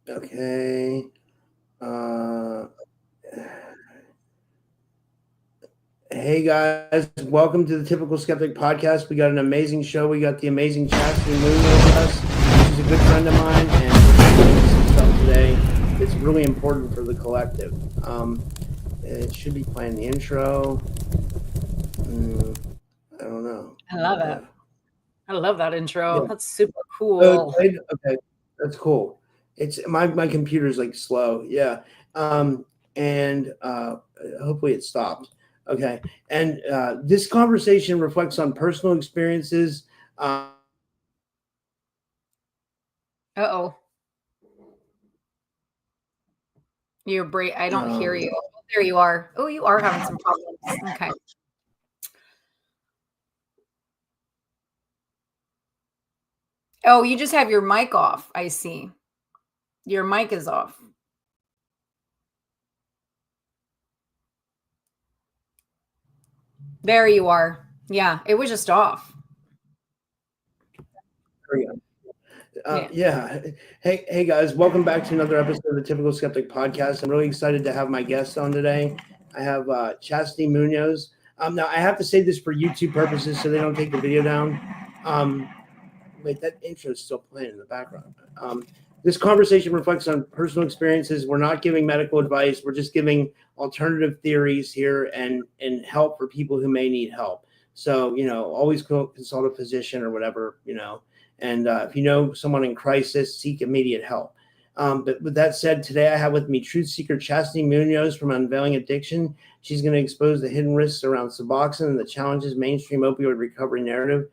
Okay. Hey guys, welcome to the Typical Skeptic podcast. We got an amazing show. We got the amazing Chasity Muñoz with us. She's a good friend of mine, and we're doing some stuff today. It's really important for the collective. It should be playing the intro. I don't know. I love it. I love that intro. Yeah. That's super cool. Okay, that's cool. It's my computer's like slow. Yeah. And hopefully it stopped. Okay. And this conversation reflects on personal experiences. Uh-oh. You're break. I don't hear you. Oh, there you are. Oh, you are having some problems. Okay. Oh, you just have your mic off. I see. Your mic is off. There you are. Yeah, it was just off. Yeah. Hey guys, welcome back to another episode of the Typical Skeptic podcast. I'm really excited to have my guest on today. I have Chasity Muñoz. Now I have to say this for YouTube purposes so they don't take the video down. Wait, that intro is still playing in the background. This conversation reflects on personal experiences. We're not giving medical advice. We're just giving alternative theories here and help for people who may need help. So, always consult a physician or whatever, and if you know someone in crisis, seek immediate help. But with that said, today I have with me truth seeker Chasity Muñoz from Unveiling Addiction. She's going to expose the hidden risks around Suboxone and the challenges mainstream opioid recovery narrative.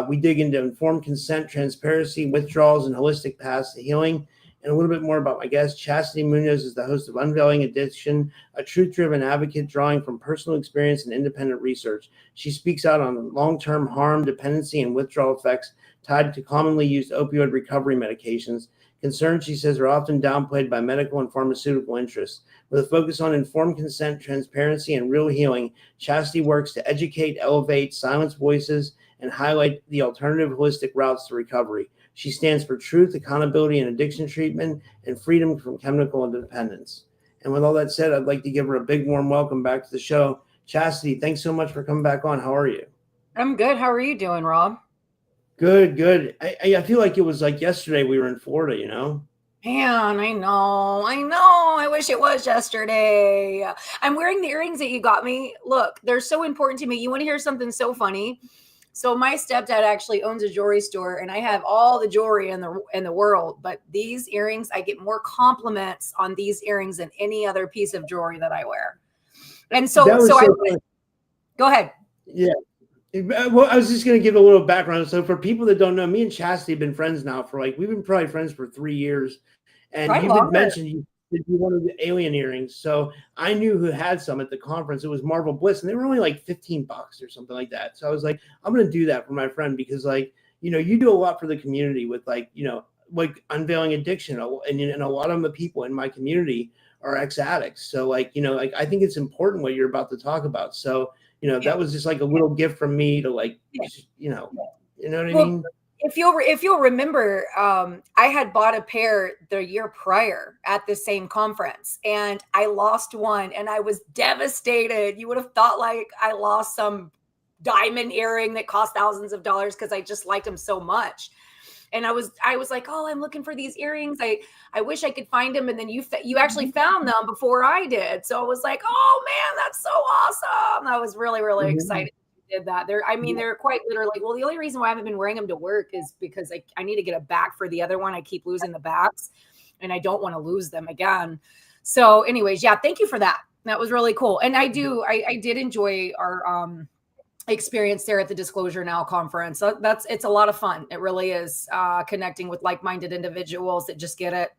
We dig into informed consent, transparency, withdrawals, and holistic paths to healing. And a little bit more about my guest. Chasity Muñoz is the host of Unveiling Addiction, a truth-driven advocate drawing from personal experience and independent research. She speaks out on long-term harm, dependency, and withdrawal effects tied to commonly used opioid recovery medications. Concerns, she says, are often downplayed by medical and pharmaceutical interests. With a focus on informed consent, transparency, and real healing, Chasity works to educate, elevate, silence voices, and highlight the alternative holistic routes to recovery. She stands for truth, accountability, and addiction treatment, and freedom from chemical dependence. And with all that said, I'd like to give her a big warm welcome back to the show. Chasity, thanks so much for coming back on. How are you? I'm good. How are you doing, Rob? Good. I feel like it was like yesterday we were in Florida, Man, I know. I wish it was yesterday. I'm wearing the earrings that you got me. Look, they're so important to me. You want to hear something so funny? So my stepdad actually owns a jewelry store, and I have all the jewelry in the world. But these earrings, I get more compliments on these earrings than any other piece of jewelry that I wear. And go ahead. Yeah. Well, I was just going to give a little background. So for people that don't know, me and Chasity have been friends now we've been probably friends for 3 years. And you had mentioned you wanted the alien earrings. So I knew who had some at the conference. It was Marvel Bliss, and they were only like $15 or something like that. So I was like, I'm going to do that for my friend because you do a lot for the community with like Unveiling Addiction. And a lot of the people in my community are ex-addicts. So I think it's important what you're about to talk about. So, that was just like a little gift from me to you know what I mean? If you'll remember, I had bought a pair the year prior at the same conference, and I lost one, and I was devastated. You would have thought like I lost some diamond earring that cost thousands of dollars because I just liked them so much. And I was like, oh, I'm looking for these earrings. I wish I could find them. And then you actually found them before I did. So I was like, oh man, that's so awesome. I was really, really excited you did that. They're quite literally, well, the only reason why I haven't been wearing them to work is because I need to get a back for the other one. I keep losing the backs and I don't want to lose them again. So anyways, yeah, thank you for that. That was really cool. And I did enjoy our, experience there at the Disclosure Now conference. So it's a lot of fun. It really is connecting with like-minded individuals that just get it,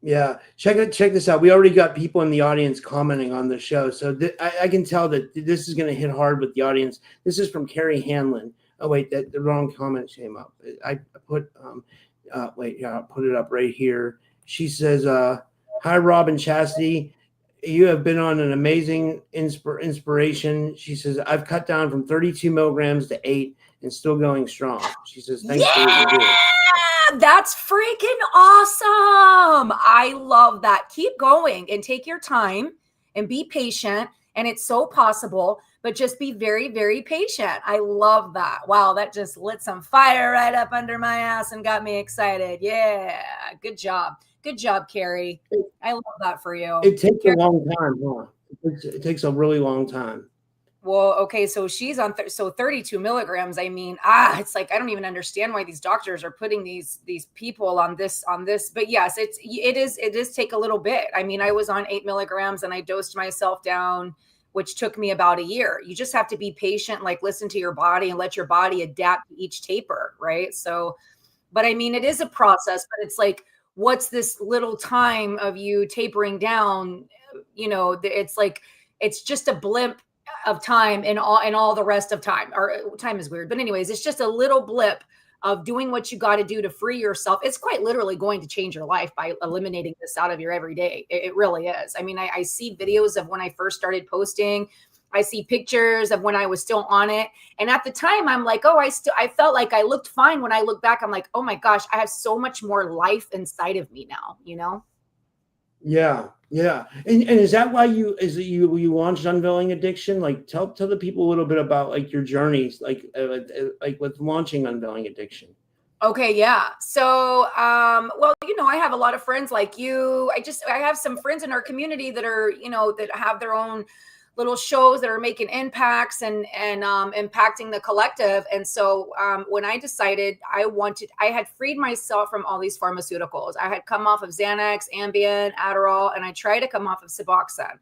Yeah. Check this out. We already got people in the audience commenting on the show. So I can tell that this is going to hit hard with the audience. This is from Carrie Hanlon. Oh, wait, the wrong comment came up. I put, I'll put it up right here. She says, hi, Rob and Chasity. You have been on an amazing inspiration. She says, I've cut down from 32 milligrams to 8 and still going strong. She says, thanks for what you do. That's freaking awesome. I love that. Keep going and take your time and be patient. And it's so possible, but just be very, very patient. I love that. Wow, that just lit some fire right up under my ass and got me excited. Yeah, good job. Good job, Carrie. I love that for you. It takes a long time, huh? It takes a really long time. Well, okay, so she's on 32 milligrams. I mean, it's like I don't even understand why these doctors are putting these people on this. But yes, it is take a little bit. I mean, I was on 8 milligrams and I dosed myself down, which took me about a year. You just have to be patient, like listen to your body and let your body adapt to each taper, right? So, but I mean, it is a process, but it's like, what's this little time of you tapering down? You know, it's like it's just a blimp of time and all the rest of time. Or time is weird, but anyways, it's just a little blip of doing what you got to do to free yourself. It's quite literally going to change your life by eliminating this out of your everyday. It really is. I mean, I see videos of when I first started posting. I see pictures of when I was still on it. And at the time I'm like, oh, I felt like I looked fine. When I look back, I'm like, oh my gosh, I have so much more life inside of me now, you know? Yeah. Yeah. And is that why you launched Unveiling Addiction? Like tell the people a little bit about like your journeys, like with launching Unveiling Addiction. Okay. Yeah. So, well, you know, I have a lot of friends like you. I have some friends in our community that are, you know, that have their own little shows that are making impacts and impacting the collective. And so when I decided I had freed myself from all these pharmaceuticals. I had come off of Xanax, Ambien, Adderall, and I tried to come off of Suboxone.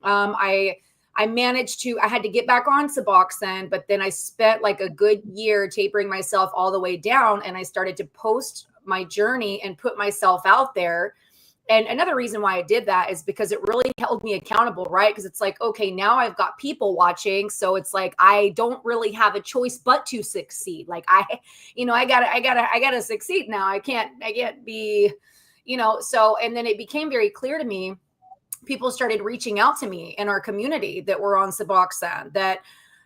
I had to get back on Suboxone, but then I spent like a good year tapering myself all the way down. And I started to post my journey and put myself out there. And another reason why I did that is because it really held me accountable, right? Because it's like, okay, now I've got people watching. So it's like, I don't really have a choice but to succeed. Like I gotta succeed now. I can't be, you know, so, and then it became very clear to me, people started reaching out to me in our community that were on Suboxone, that,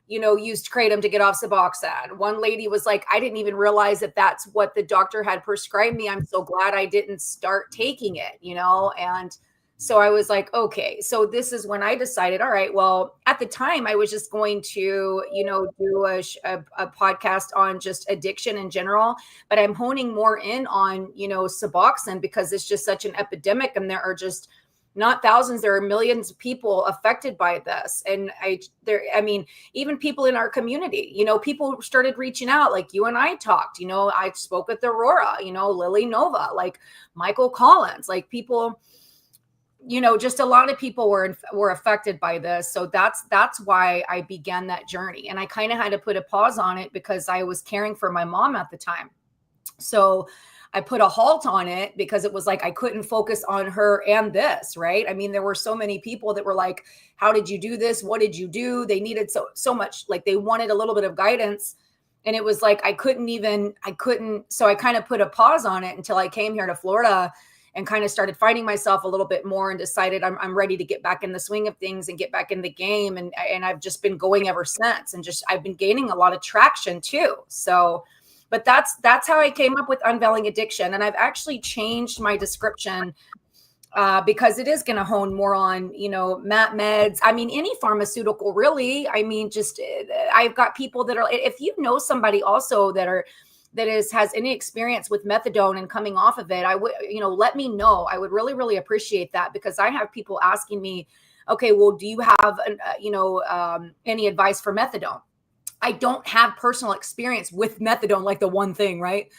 you know, used kratom to get off Suboxone. One lady was like, I didn't even realize that that's what the doctor had prescribed me. I'm so glad I didn't start taking it, you know? And so I was like, okay, so this is when I decided, all right, well, at the time I was just going to, you know, do a podcast on just addiction in general, but I'm honing more in on, you know, Suboxone because it's just such an epidemic and there are just not thousands, there are millions of people affected by this. And I mean, even people in our community, you know, people started reaching out, like you and I talked, you know, I spoke with Aurora, you know, Lily Nova, like Michael Collins, like people, you know, just a lot of people were affected by this. So that's why I began that journey. And I kind of had to put a pause on it because I was caring for my mom at the time. So I put a halt on it because it was like I couldn't focus on her and this, right? I mean, there were so many people that were like, how did you do this? What did you do? They needed so much, like they wanted a little bit of guidance. And it was like I couldn't. So I kind of put a pause on it until I came here to Florida and kind of started finding myself a little bit more and decided I'm ready to get back in the swing of things and get back in the game. And I've just been going ever since, and just I've been gaining a lot of traction too. So but that's how I came up with Unveiling Addiction. And I've actually changed my description because it is going to hone more on, you know, meds. I mean, any pharmaceutical, really. I mean, just I've got people that are, if you know somebody also has any experience with methadone and coming off of it, I would, you know, let me know. I would really, really appreciate that because I have people asking me, okay, well, do you have, any advice for methadone? I don't have personal experience with methadone, like the one thing, right?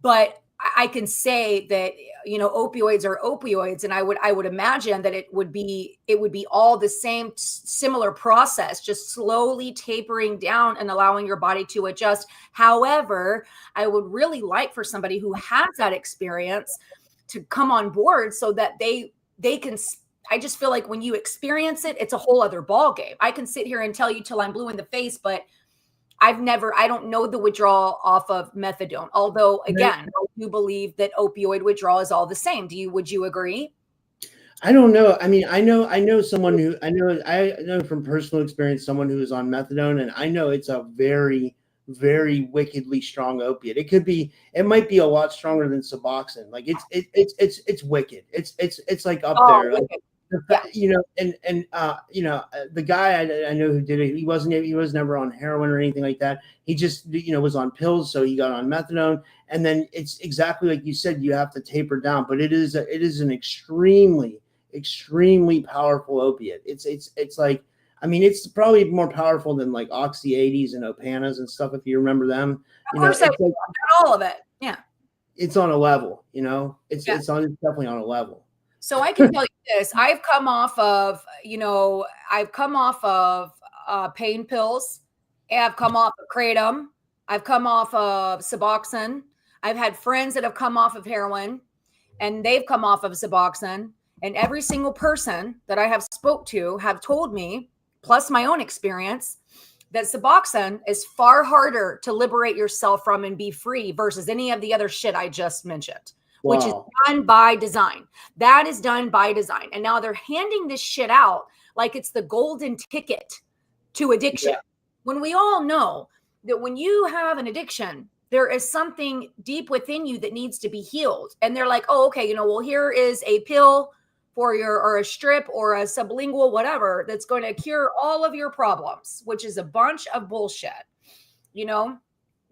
But I can say that, you know, opioids are opioids. And I would imagine that it would be all the same similar process, just slowly tapering down and allowing your body to adjust. However, I would really like for somebody who has that experience to come on board so that they can. I just feel like when you experience it, it's a whole other ball game. I can sit here and tell you till I'm blue in the face, but I don't know the withdrawal off of methadone. Although, again, I do believe that opioid withdrawal is all the same. Would you agree? I don't know. I mean, I know someone who I know from personal experience, someone who is on methadone, and I know it's a very, very wickedly strong opiate. It might be a lot stronger than Suboxone. Like it's wicked. It's like up there. Like, you know, the guy I know who did it, he was never on heroin or anything like that. He just, was on pills. So he got on methadone, and then it's exactly like you said, you have to taper down, but it is an extremely, extremely powerful opiate. It's like, I mean, it's probably more powerful than like Oxy 80s and Opanas and stuff. If you remember them, of course, I like, all of it. Yeah. It's on a level, it's definitely on a level. So I can tell you this, I've come off of pain pills. I've come off of Kratom. I've come off of Suboxone. I've had friends that have come off of heroin and they've come off of Suboxone. And every single person that I have spoke to have told me, plus my own experience, that Suboxone is far harder to liberate yourself from and be free versus any of the other shit I just mentioned. Wow. Which is done by design. That is done by design. And now they're handing this shit out like it's the golden ticket to addiction. Yeah. When we all know that when you have an addiction, there is something deep within you that needs to be healed. And they're like, oh, okay, well, here is a pill for or a strip or a sublingual, whatever, that's going to cure all of your problems, which is a bunch of bullshit,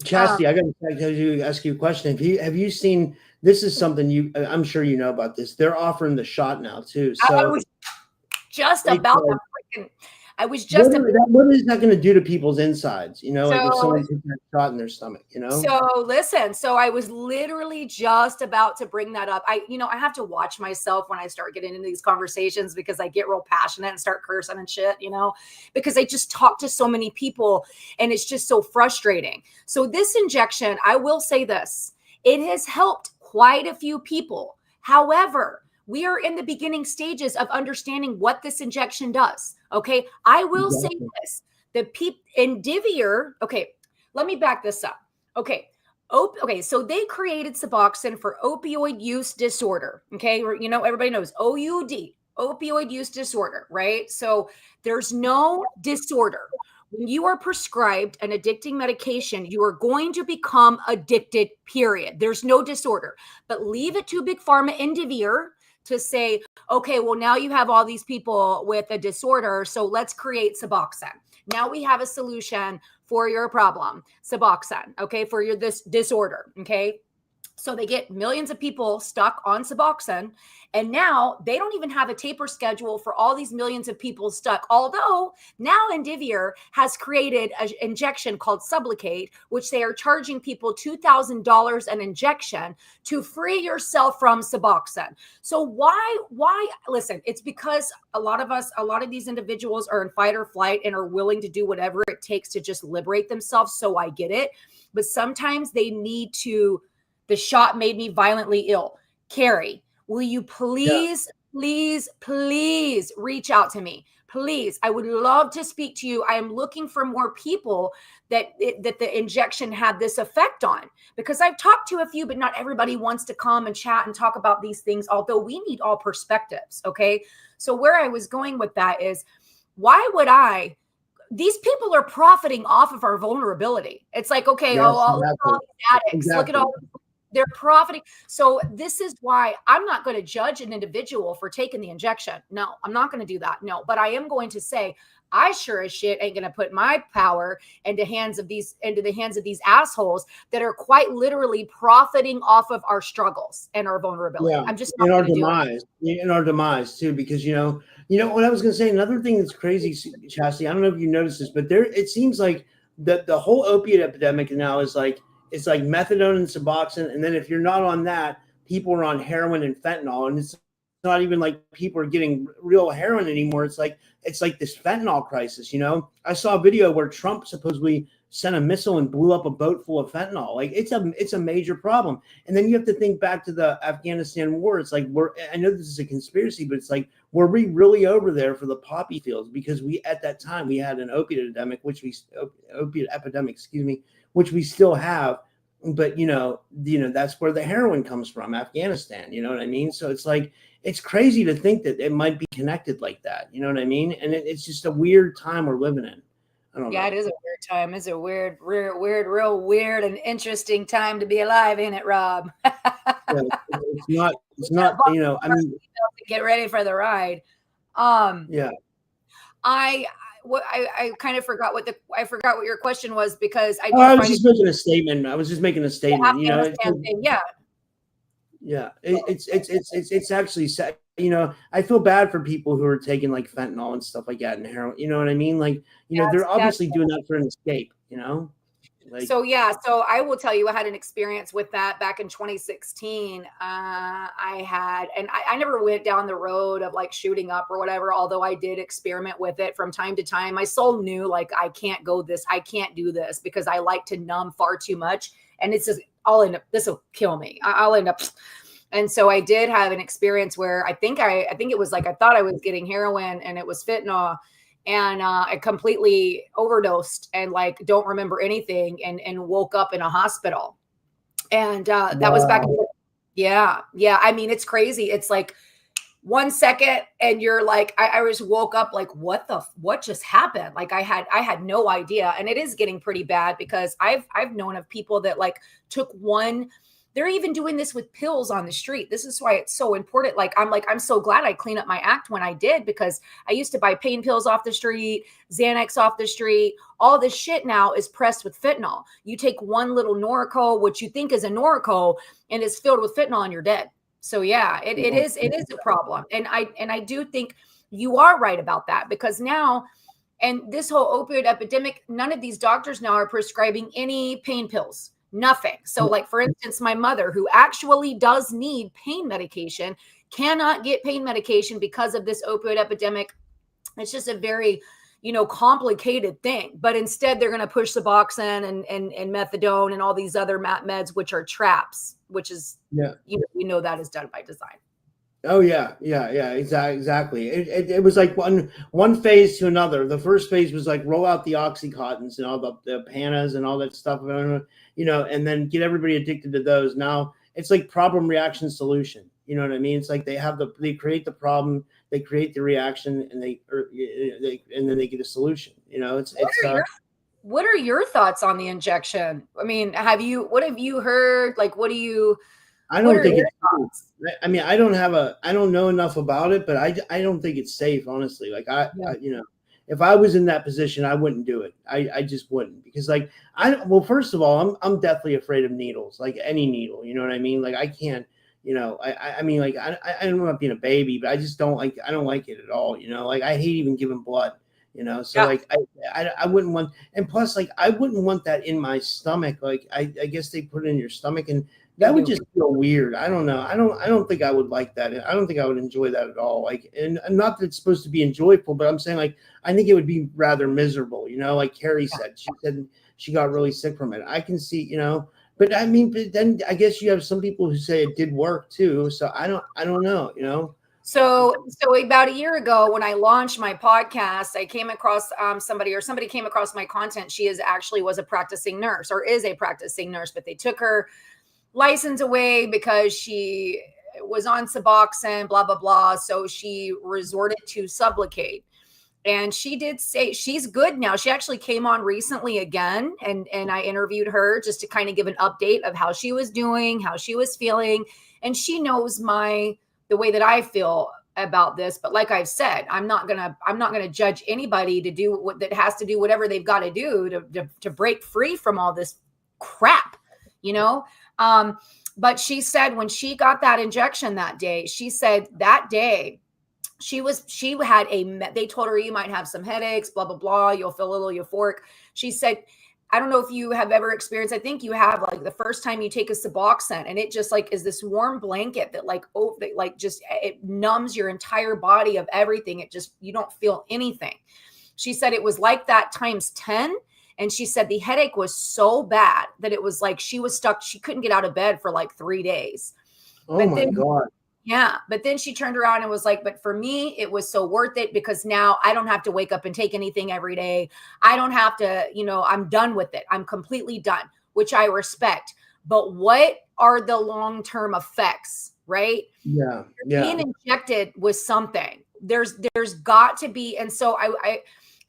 Chasity, I got to ask you a question. Have you seen, this is something I'm sure you know about this. They're offering the shot now too. So I was just about to freaking, what is that going to do to people's insides? Like if someone puts that shot in their stomach, So listen, I was literally just about to bring that up. I have to watch myself when I start getting into these conversations because I get real passionate and start cursing and shit, because I just talk to so many people and it's just so frustrating. So this injection, I will say this, it has helped quite a few people. However, we are in the beginning stages of understanding what this injection does. Okay. I will say this, Indivior. Okay. Let me back this up. Okay. So they created Suboxone for opioid use disorder. Okay. Everybody knows OUD, opioid use disorder, right? So there's no disorder. When you are prescribed an addicting medication, you are going to become addicted, period. There's no disorder. But leave it to Big Pharma Indivior to say, okay, well, now you have all these people with a disorder, so let's create Suboxone. Now we have a solution for your problem, Suboxone, okay, for this disorder, okay? So they get millions of people stuck on Suboxone, and now they don't even have a taper schedule for all these millions of people stuck. Although now Indivior has created an injection called Sublocade, which they are charging people $2,000 an injection to free yourself from Suboxone. So why? Listen, it's because a lot of these individuals are in fight or flight and are willing to do whatever it takes to just liberate themselves. So I get it. But sometimes they need to. The shot made me violently ill. Carrie, will you please reach out to me? Please. I would love to speak to you. I am looking for more people that the injection had this effect on, because I've talked to a few, but not everybody wants to come and chat and talk about these things, although we need all perspectives. Okay. So where I was going with that is, why would these people are profiting off of our vulnerability. It's like, okay, look at all these addicts. Look at all. They're profiting. So this is why I'm not going to judge an individual for taking the injection. No, I'm not going to do that. No, but I am going to say, I sure as shit ain't going to put my power into the hands of these assholes that are quite literally profiting off of our struggles and our vulnerability. Yeah. I'm just not going to do it. In our demise too, because you know what I was going to say. Another thing that's crazy, Chasity, I don't know if you noticed this, but it seems like the whole opiate epidemic now is like, it's like methadone and Suboxone. And then if you're not on that, people are on heroin and fentanyl. And it's not even like people are getting real heroin anymore. It's like this fentanyl crisis, I saw a video where Trump supposedly sent a missile and blew up a boat full of fentanyl. Like it's a major problem. And then you have to think back to the Afghanistan war. It's like, I know this is a conspiracy, but it's like, were we really over there for the poppy fields? Because at that time we had an opiate epidemic, which we still have, but that's where the heroin comes from, Afghanistan. You know what I mean? So it's like, it's crazy to think that it might be connected like that. You know what I mean? And it's just a weird time we're living in. I don't Yeah, know. it is a weird time. It's a real weird and interesting time to be alive, ain't it, Rob? Yeah, it's not, I mean, Get ready for the ride. Um, yeah. I I kind of forgot I forgot what your question was because I Oh, do I was find it just making a statement. I was just making a the statement. Afghanistan thing. Yeah. Yeah, it's actually sad. I feel bad for people who are taking like fentanyl and stuff like that and heroin. You know what I mean? Like, they're That's obviously doing that for an escape. Like, so yeah, so I will tell you I had an experience with that back in 2016. I had, and I never went down the road of like shooting up or whatever, although I did experiment with it from time to time. My soul knew like I can't do this because I like to numb far too much. And it's just this will kill me. I'll end up. And so I did have an experience where I think it was like I thought I was getting heroin and it was fentanyl, and I completely overdosed and like don't remember anything and woke up in a hospital. And that was back. wow. Yeah, yeah. I mean, it's crazy. It's like 1 second and you're like, I just woke up like, what just happened? Like I had no idea. And it is getting pretty bad because I've known of people that like took one. They're even doing this with pills on the street. This is why it's so important. I'm so glad I cleaned up my act when I did, because I used to buy pain pills off the street, Xanax off the street. All this shit now is pressed with fentanyl. You take one little Norco, which you think is a Norco, and it's filled with fentanyl and you're dead. So yeah, it is a problem. And I do think you are right about that, because now, and this whole opioid epidemic, none of these doctors now are prescribing any pain pills. Nothing. So like, for instance, my mother, who actually does need pain medication, cannot get pain medication because of this opioid epidemic. It's just a very, complicated thing. But instead, they're going to push Suboxone and methadone and all these other meds, which are traps, which is, Yeah. That is done by design. Oh yeah, exactly. It was like one phase to another. The first phase was like roll out the Oxycontins and all the Panas and all that stuff, and then get everybody addicted to those. Now it's like problem, reaction, solution. You know what I mean? It's like they create the problem, they create the reaction, and then they get a solution. What are your thoughts on the injection? I mean, what have you heard? Like, what I what don't are think your it's thoughts? I mean, I don't know enough about it, but I don't think it's safe, honestly. Like if I was in that position, I wouldn't do it. I just wouldn't, because like well, first of all, I'm deathly afraid of needles, like any needle, you know what I mean? Like I can't, I mean, like I'm not being a baby, but I don't like it at all, like I hate even giving blood, so Yeah. like I wouldn't want, and plus like I wouldn't want that in my stomach. Like I guess they put it in your stomach, and that would just feel weird. I don't know. I don't think I would like that. I don't think I would enjoy that at all. Like, and not that it's supposed to be enjoyable, but I'm saying like I think it would be rather miserable. Like Carrie said, she said she got really sick from it. I can see, but I mean, but then I guess you have some people who say it did work too. So I don't know. So about a year ago, when I launched my podcast, I came across somebody came across my content. She was a practicing nurse, or is a practicing nurse, but they took her license away because she was on Suboxone, blah, blah, blah. So she resorted to Sublocade. And she did say she's good now. She actually came on recently again, and I interviewed her just to kind of give an update of how she was doing, how she was feeling. And she knows the way that I feel about this. But like I've said, I'm not gonna judge anybody to do that has to do whatever they've got to do to break free from all this crap, but she said when she got that injection that day, she said that day they told her, you might have some headaches, blah, blah, blah. You'll feel a little euphoric. She said, I don't know if you have ever experienced, I think you have, like the first time you take a Suboxone and it just like is this warm blanket that it numbs your entire body of everything. You don't feel anything. She said it was like that times 10. And she said the headache was so bad that it was like she was stuck. She couldn't get out of bed for like 3 days. Oh my God. Yeah. But then she turned around and was like, but for me, it was so worth it because now I don't have to wake up and take anything every day. I don't have to, I'm done with it. I'm completely done, which I respect. But what are the long-term effects, right? Yeah. Being injected with something. There's got to be. And so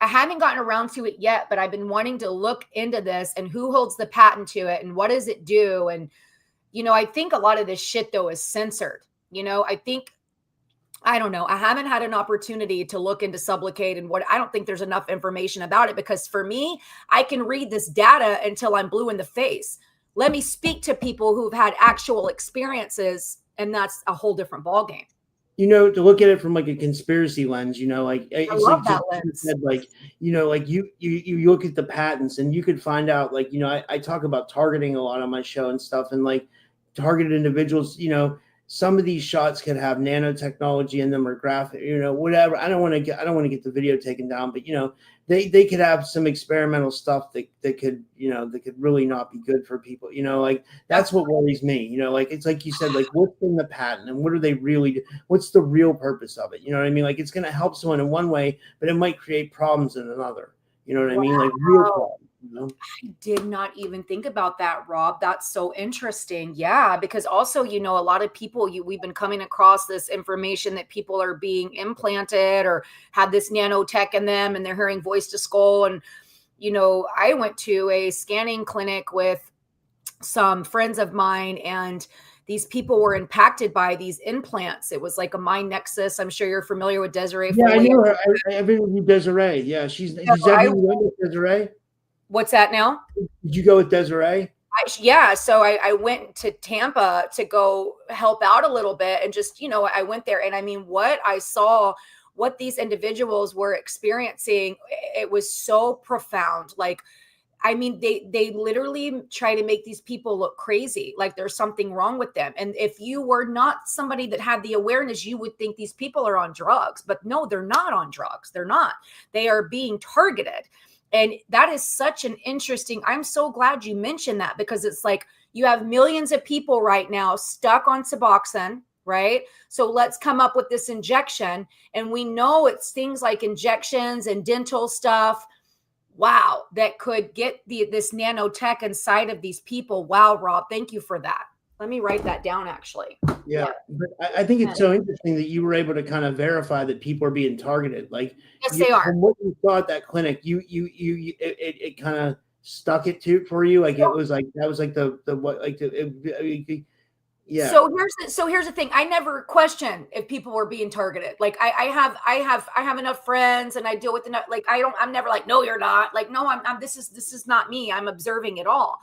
I haven't gotten around to it yet, but I've been wanting to look into this and who holds the patent to it and what does it do. And, I think a lot of this shit though is censored. I don't know. I haven't had an opportunity to look into Suboxone and I don't think there's enough information about it, because for me, I can read this data until I'm blue in the face. Let me speak to people who've had actual experiences, and that's a whole different ballgame. To look at it from like a conspiracy lens, like I love that lens. Said, like, like you look at the patents and you could find out, like, I talk about targeting a lot on my show and stuff, and like targeted individuals, some of these shots could have nanotechnology in them or graphic, whatever. I don't want to get the video taken down, but they could have some experimental stuff that could really not be good for people. Like that's what worries me. Like it's like you said, like what's in the patent and what are they really? What's the real purpose of it? You know what I mean? Like it's going to help someone in one way, but it might create problems in another. You know what I mean? Like real problems. I did not even think about that, Rob. That's so interesting. Yeah, because also, a lot of people, we've been coming across this information that people are being implanted or have this nanotech in them and they're hearing voice to skull. And, I went to a scanning clinic with some friends of mine, and these people were impacted by these implants. It was like a mind nexus. I'm sure you're familiar with Desiree. Yeah, I know her. I've been with Desiree. Yeah, she's Desiree. What's that now? Did you go with Desiree? So I went to Tampa to go help out a little bit, and just, I went there, and I mean, what I saw, what these individuals were experiencing, it was so profound. Like, I mean, they literally try to make these people look crazy, like there's something wrong with them. And if you were not somebody that had the awareness, you would think these people are on drugs, but no, they're not on drugs. They're not. They are being targeted. And that is such an interesting, I'm so glad you mentioned that, because it's like you have millions of people right now stuck on Suboxone, right? So let's come up with this injection. And we know it's things like injections and dental stuff. Wow, that could get this nanotech inside of these people. Wow, Rob, thank you for that. Let me write that down, actually. Yeah, but I think it's so interesting that you were able to kind of verify that people are being targeted. Like, yes, they are. From what you saw at that clinic, it kind of stuck it for you. Like, it was like that was like yeah. So here's the thing. I never question if people were being targeted. Like I have enough friends, and I deal with enough. Like I'm never like, no, you're not. Like, no, I'm this is not me. I'm observing it all.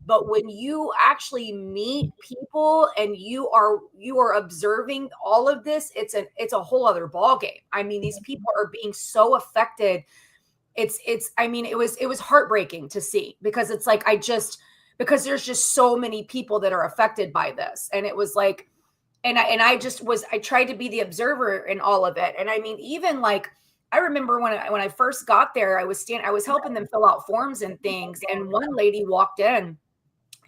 But when you actually meet people and you are observing all of this, it's a whole other ballgame. I mean, these people are being so affected. I mean, it was heartbreaking to see, because it's like, because there's just so many people that are affected by this. And it was like, I tried to be the observer in all of it. And I mean, even like, I remember when I first got there, I was helping them fill out forms and things. And one lady walked in,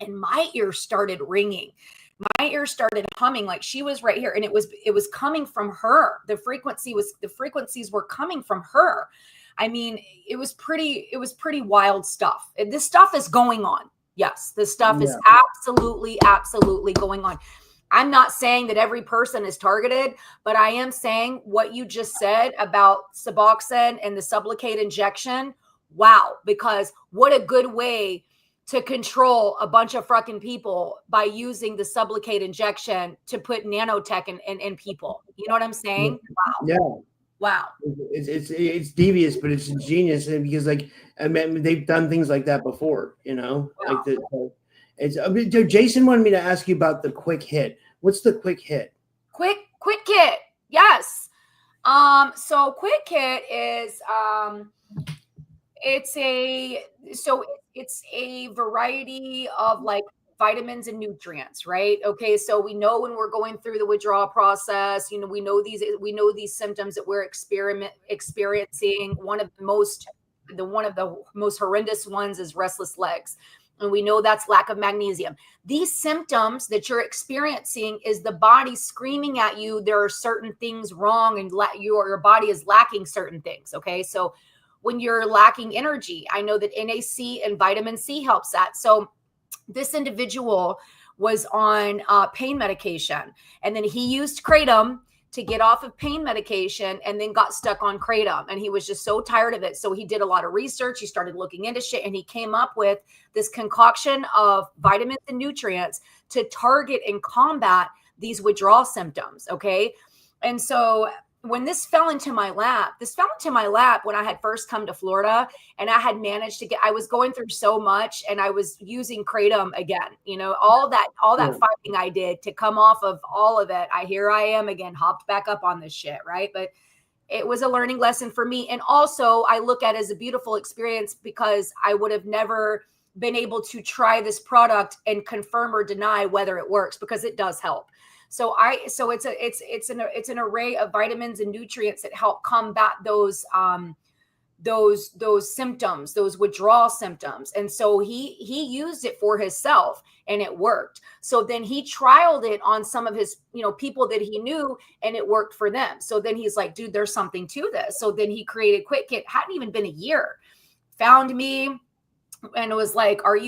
and my ears started ringing. My ears started humming, like she was right here. And it was coming from her. The frequencies were coming from her. I mean, it was pretty wild stuff. This stuff is going on. Yes, this stuff is absolutely going on. I'm not saying that every person is targeted, but I am saying what you just said about Suboxone and the Suboxone injection. Wow, because what a good way to control a bunch of fucking people by using the Suboxone injection to put nanotech in people. You know what I'm saying? Wow. Yeah. Wow. It's devious, but it's genius, because like, I mean, they've done things like that before, Wow. Like Jason wanted me to ask you about the quick hit. What's the quick hit? Quick hit. Yes. So quick hit is, it's a variety of like vitamins and nutrients, right? Okay, so we know when we're going through the withdrawal process, we know these symptoms that we're experiencing. One of the most horrendous ones is restless legs. And we know that's lack of magnesium. These symptoms that you're experiencing is the body screaming at you, there are certain things wrong, and your body is lacking certain things. Okay, so when you're lacking energy, I know that NAC and vitamin C helps that. So this individual was on pain medication, and then he used kratom to get off of pain medication and then got stuck on kratom. And he was just so tired of it. So he did a lot of research. He started looking into shit and he came up with this concoction of vitamins and nutrients to target and combat these withdrawal symptoms. Okay. And so when this fell into my lap when I had first come to Florida, and I had managed to I was going through so much and I was using kratom again, all that fighting I did to come off of all of it. Here I am again, hopped back up on this shit. Right. But it was a learning lesson for me. And also I look at it as a beautiful experience because I would have never been able to try this product and confirm or deny whether it works, because it does help. So it's an array of vitamins and nutrients that help combat those symptoms, those withdrawal symptoms. And so he used it for himself and it worked. So then he trialed it on some of his, people that he knew, and it worked for them. So then he's like, dude, there's something to this. So then he created Quick Kit. Hadn't even been a year. Found me. And it was like, would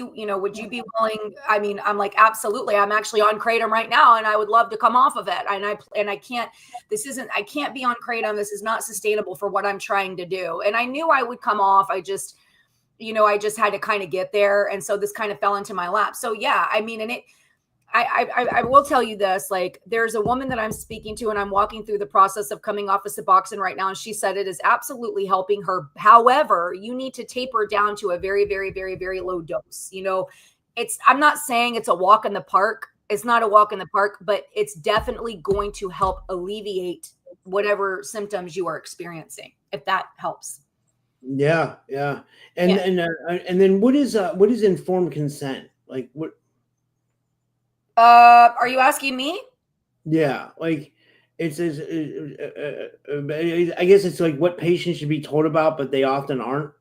you be willing? I mean, I'm like, absolutely. I'm actually on kratom right now and I would love to come off of it. And I can't be on kratom. This is not sustainable for what I'm trying to do. And I knew I would come off. I just had to kind of get there. And so this kind of fell into my lap. So yeah, I mean, and I will tell you this, like there's a woman that I'm speaking to and I'm walking through the process of coming off of Suboxone right now. And she said it is absolutely helping her. However, you need to taper down to a very, very, very, very low dose. I'm not saying it's a walk in the park. It's not a walk in the park, but it's definitely going to help alleviate whatever symptoms you are experiencing, if that helps. Yeah. Yeah. And then what is informed consent? Like what? Are you asking me? Yeah, like I guess it's like what patients should be told about, but they often aren't.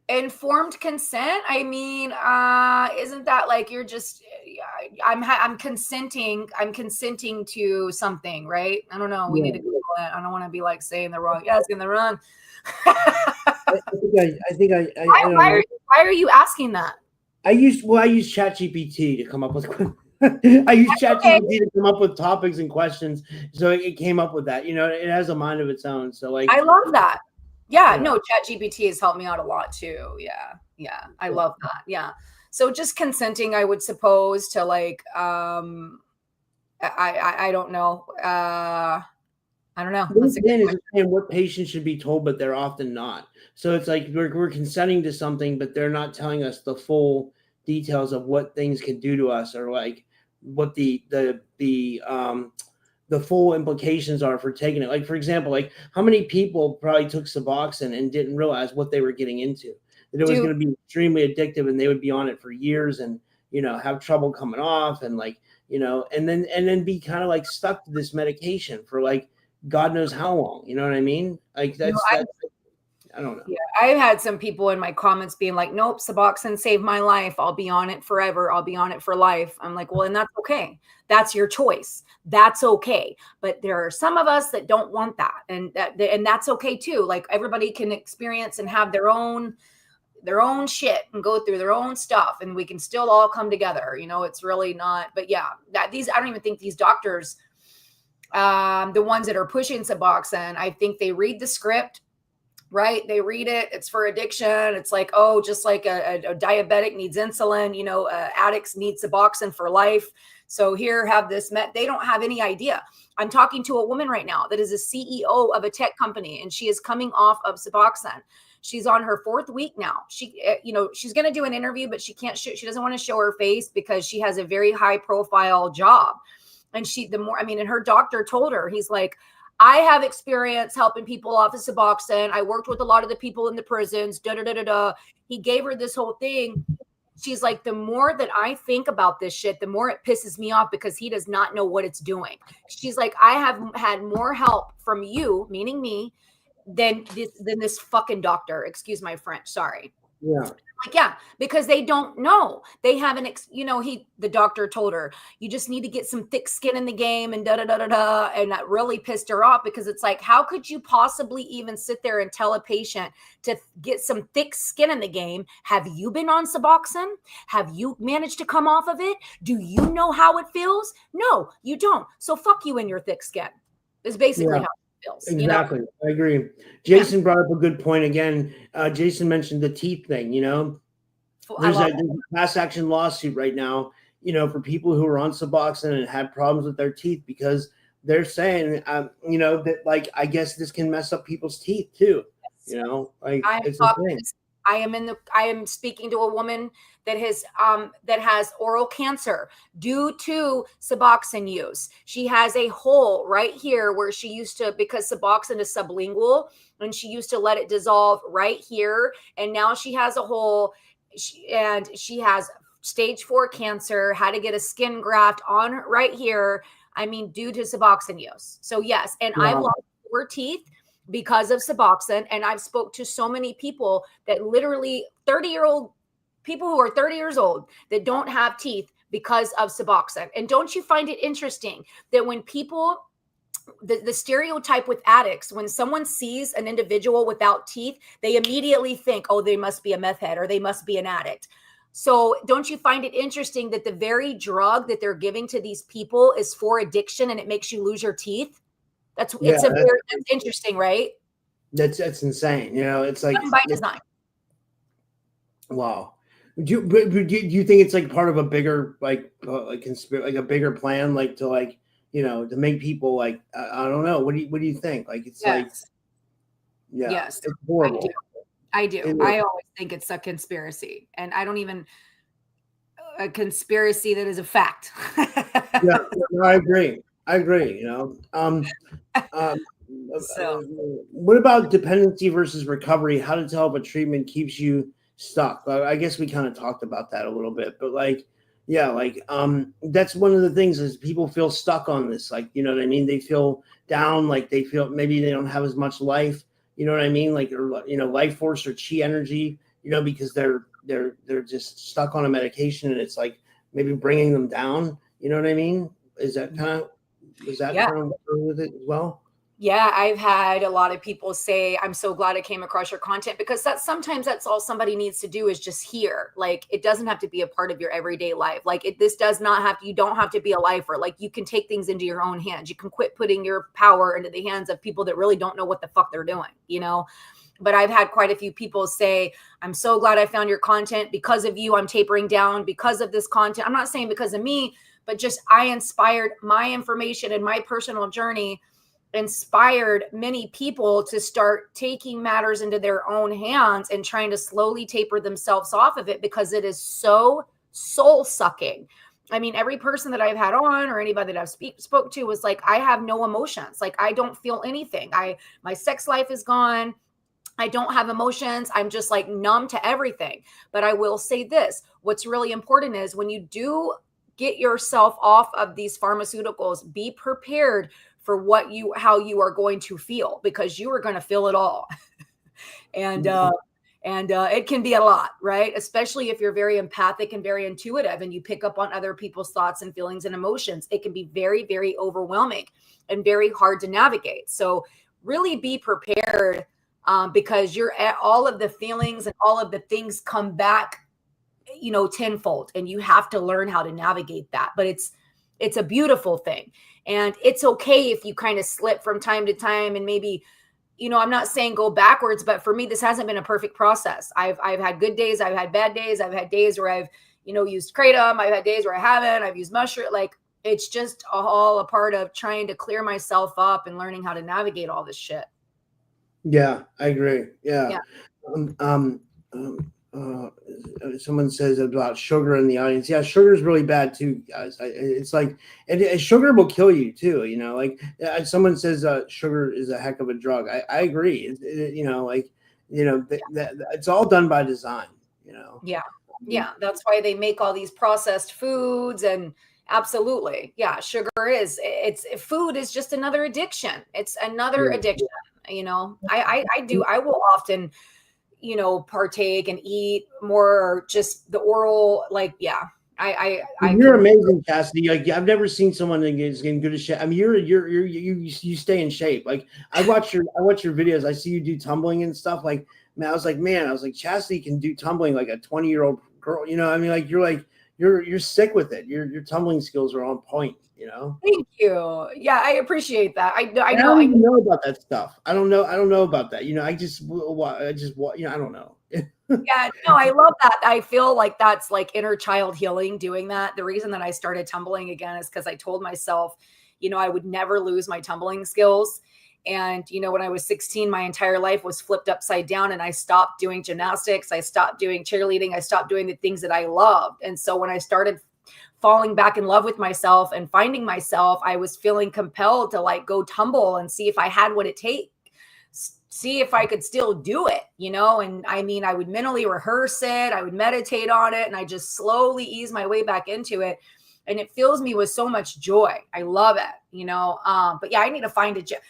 Informed consent. I mean, isn't that like you're just? I'm consenting. I'm consenting to something, right? I don't know. We need to Google it. I don't want to be like saying the wrong. Yeah, it's in the wrong. Why are you asking that? I use ChatGPT to come up with. I use ChatGPT to come up with topics and questions, so it came up with that. It has a mind of its own. So like, I love that. Yeah, no, ChatGPT has helped me out a lot too. Yeah, I love that. Yeah, so just consenting, I would suppose to like, I don't know. I don't know. Again, is saying what patients should be told, but they're often not. So it's like we're consenting to something, but they're not telling us the full details of what things can do to us, or like what the full implications are for taking it. Like, for example, like how many people probably took Suboxone and didn't realize what they were getting into, that it was going to be extremely addictive and they would be on it for years and, have trouble coming off and like, and then be kind of like stuck to this medication for like, God knows how long, you know what I mean? Like that's I don't know. Yeah, I've had some people in my comments being like, nope, Suboxone saved my life. I'll be on it forever. I'll be on it for life. I'm like, well, and that's okay. That's your choice. That's okay. But there are some of us that don't want that. And that's okay too. Like everybody can experience and have their own shit and go through their own stuff. And we can still all come together. It's really not, but yeah, I don't even think these doctors, the ones that are pushing Suboxone, I think they read the script. Right. They read it. It's for addiction. It's like, oh, just like a diabetic needs insulin, addicts need Suboxone for life. So here, have this they don't have any idea. I'm talking to a woman right now that is a CEO of a tech company, and she is coming off of Suboxone. She's on her 4th week now. She, she's going to do an interview, but she can't she doesn't want to show her face because she has a very high profile job. And and her doctor told her, he's like, I have experience helping people off of Suboxone. I worked with a lot of the people in the prisons. He gave her this whole thing. She's like, the more that I think about this shit, the more it pisses me off because he does not know what it's doing. She's like, I have had more help from you, meaning me, than this fucking doctor. Excuse my French. Sorry. Yeah. Like, yeah, because they don't know. They haven't, the doctor told her, you just need to get some thick skin in the game and da-da-da-da-da. And that really pissed her off because it's like, how could you possibly even sit there and tell a patient to get some thick skin in the game? Have you been on Suboxone? Have you managed to come off of it? Do you know how it feels? No, you don't. So fuck you and your thick skin. Is basically Yeah. how it feels. Exactly. I agree. Jason brought up a good point again. Jason mentioned the teeth thing, I there's love a class action lawsuit right now, for people who are on Suboxone and had problems with their teeth because they're saying, that like, I guess this can mess up people's teeth too, like it's a thing. I am speaking to a woman that has oral cancer due to Suboxone use. She has a hole right here where she used to, because Suboxone is sublingual, and she used to let it dissolve right here, and now she has a hole. She has stage 4 cancer, had to get a skin graft on right here. I mean, due to Suboxone use. So yes, and Wow. I've lost 4 teeth because of Suboxone. And I've spoke to so many people that literally 30-year-old people who are 30 years old that don't have teeth because of Suboxone. And don't you find it interesting that when people, the stereotype with addicts, when someone sees an individual without teeth, they immediately think, oh, they must be a meth head or they must be an addict. So don't you find it interesting that the very drug that they're giving to these people is for addiction and it makes you lose your teeth? That's interesting, right? That's insane. It's like Done by design. Wow. Do you think it's like part of a bigger like a bigger plan, like to like to make people like I don't know. What do you think? Like it's like Yes, it's horrible. I do. I always think it's a conspiracy, and I don't even a conspiracy that is a fact. Yeah, no, I agree. So What about dependency versus recovery? How to tell if a treatment keeps you stuck? I guess we kind of talked about that a little bit, but that's one of the things is people feel stuck on this. Like, you know what I mean? They feel down, like they feel maybe they don't have as much life. You know what I mean? Like, or, life force or chi energy. Because they're just stuck on a medication, and it's like maybe bringing them down. You know what I mean? Is that kind of with it as well? Yeah, I've had a lot of people say, I'm so glad I came across your content, because sometimes that's all somebody needs to do is just hear. Like, it doesn't have to be a part of your everyday life. Like you don't have to be a lifer. Like, you can take things into your own hands. You can quit putting your power into the hands of people that really don't know what the fuck they're doing, But I've had quite a few people say, I'm so glad I found your content. Because of you, I'm tapering down because of this content. I'm not saying because of me, but just I inspired my information and my personal journey inspired many people to start taking matters into their own hands and trying to slowly taper themselves off of it, because it is so soul sucking. I mean, every person that I've had on or anybody that I've spoke to was like, I have no emotions. Like, I don't feel anything. My sex life is gone. I don't have emotions. I'm just like numb to everything. But I will say this, what's really important is when you do get yourself off of these pharmaceuticals, be prepared for how you are going to feel, because you are going to feel it all. and it can be a lot, right? Especially if you're very empathic and very intuitive and you pick up on other people's thoughts and feelings and emotions. It can be very, very overwhelming and very hard to navigate. So really be prepared, because all of the feelings and all of the things come back, tenfold, and you have to learn how to navigate that. But it's a beautiful thing. And it's okay if you kind of slip from time to time, and maybe, I'm not saying go backwards, but for me, this hasn't been a perfect process. I've had good days. I've had bad days. I've had days where I've, used kratom. I've had days where I haven't. I've used mushroom. Like, it's just all a part of trying to clear myself up and learning how to navigate all this shit. Yeah, I agree. Yeah. Someone says about sugar in the audience. Yeah, sugar is really bad too, guys. It's like, and sugar will kill you too. Someone says sugar is a heck of a drug. I agree. It's all done by design. Yeah. That's why they make all these processed foods, and absolutely, yeah. Sugar food is just another addiction. It's another addiction. I will often, partake and eat more just the oral, like, yeah. You're amazing, Chasity. Like, I've never seen someone that is in good shape. I mean, you stay in shape. Like, I watch your videos. I see you do tumbling and stuff. Like, man, I was like, Chasity can do tumbling like a 20-year-old girl. I mean, like, you're sick with it. Your tumbling skills are on point. Thank you. Yeah, I appreciate that. I I know. don't even know about that stuff. I don't know about that. I just I don't know. Yeah, no, I love that. I feel like that's like inner child healing doing that. The reason that I started tumbling again is because I told myself, I would never lose my tumbling skills. And, when I was 16, my entire life was flipped upside down and I stopped doing gymnastics. I stopped doing cheerleading. I stopped doing the things that I loved. And so when I started falling back in love with myself and finding myself, I was feeling compelled to like go tumble and see if I had what it takes, see if I could still do it, And I mean, I would mentally rehearse it, I would meditate on it, and I just slowly ease my way back into it. And it fills me with so much joy. I love it, But yeah, I need to find a gym.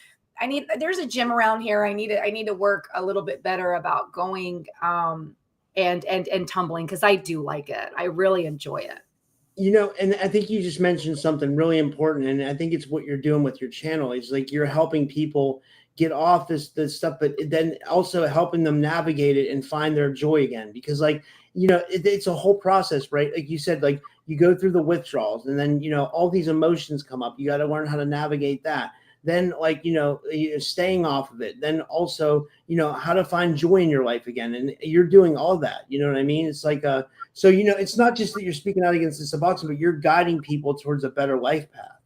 There's a gym around here. I need to work a little bit better about going and tumbling, because I do like it. I really enjoy it. And I think you just mentioned something really important, and I think it's what you're doing with your channel. It's like you're helping people get off this stuff, but then also helping them navigate it and find their joy again. Because it's a whole process, right? Like you said, like you go through the withdrawals, and then all these emotions come up. You got to learn how to navigate that. Then staying off of it. Then also how to find joy in your life again, and you're doing all that. You know what I mean? It's like so it's not just that you're speaking out against the Suboxone, but you're guiding people towards a better life path.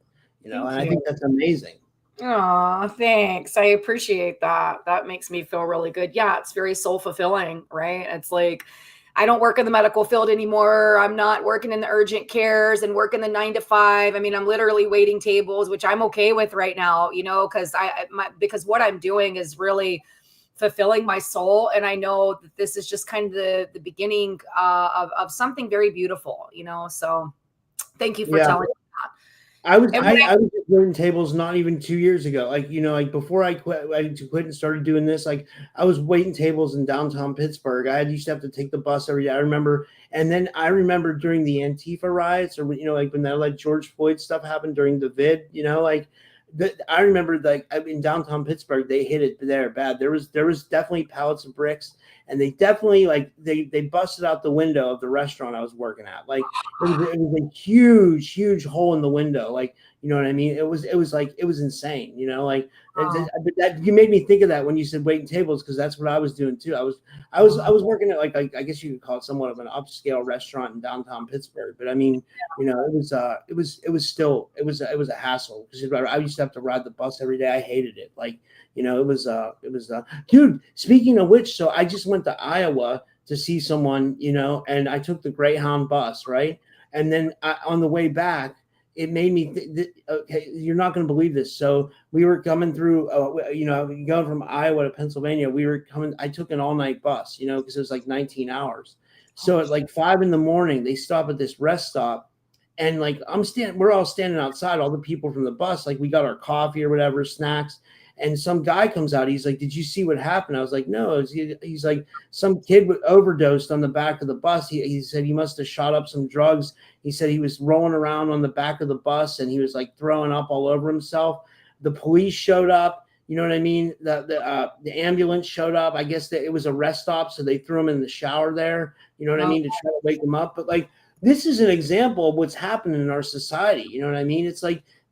And I think that's amazing. Oh, thanks. I appreciate that. That makes me feel really good. Yeah, it's very soul fulfilling, right? It's like, I don't work in the medical field anymore. I'm not working in the urgent cares and working the 9 to 5. I mean, I'm literally waiting tables, which I'm okay with right now, because what I'm doing is really fulfilling my soul. And I know that this is just kind of the beginning of something very beautiful, so thank you for telling me. I was waiting tables not even 2 years ago. Before I quit and started doing this, I was waiting tables in downtown Pittsburgh. I used to have to take the bus every day. I remember, and then I remember during the Antifa riots, or when that George Floyd stuff happened during the vid, I remember in downtown Pittsburgh, they hit it there bad. There was definitely pallets of bricks, and they definitely they busted out the window of the restaurant I was working at. It was a huge hole in the window. You know what I mean? It was insane. That you made me think of that when you said waiting tables, because that's what I was doing too. I was working at I guess you could call it somewhat of an upscale restaurant in downtown Pittsburgh. But I mean, it was a hassle, because I used to have to ride the bus every day. I hated it. Dude, speaking of which, so I just went to Iowa to see someone, and I took the Greyhound bus, right? And then on the way back, it made me okay, you're not going to believe this. So we were coming through, going from Iowa to Pennsylvania. I took an all-night bus, because it was 19 hours. So at 5 a.m, they stop at this rest stop, and we're all standing outside, all the people from the bus, we got our coffee or whatever, snacks. And some guy comes out. He's like, "Did you see what happened?" I was like, "No." He's like, "Some kid overdosed on the back of the bus." He said he must have shot up some drugs. He said he was rolling around on the back of the bus, and he was throwing up all over himself. The police showed up. You know what I mean? The ambulance showed up. I guess that it was a rest stop, so they threw him in the shower there. You know what I mean, to try to wake him up. But this is an example of what's happening in our society. You know what I mean? It's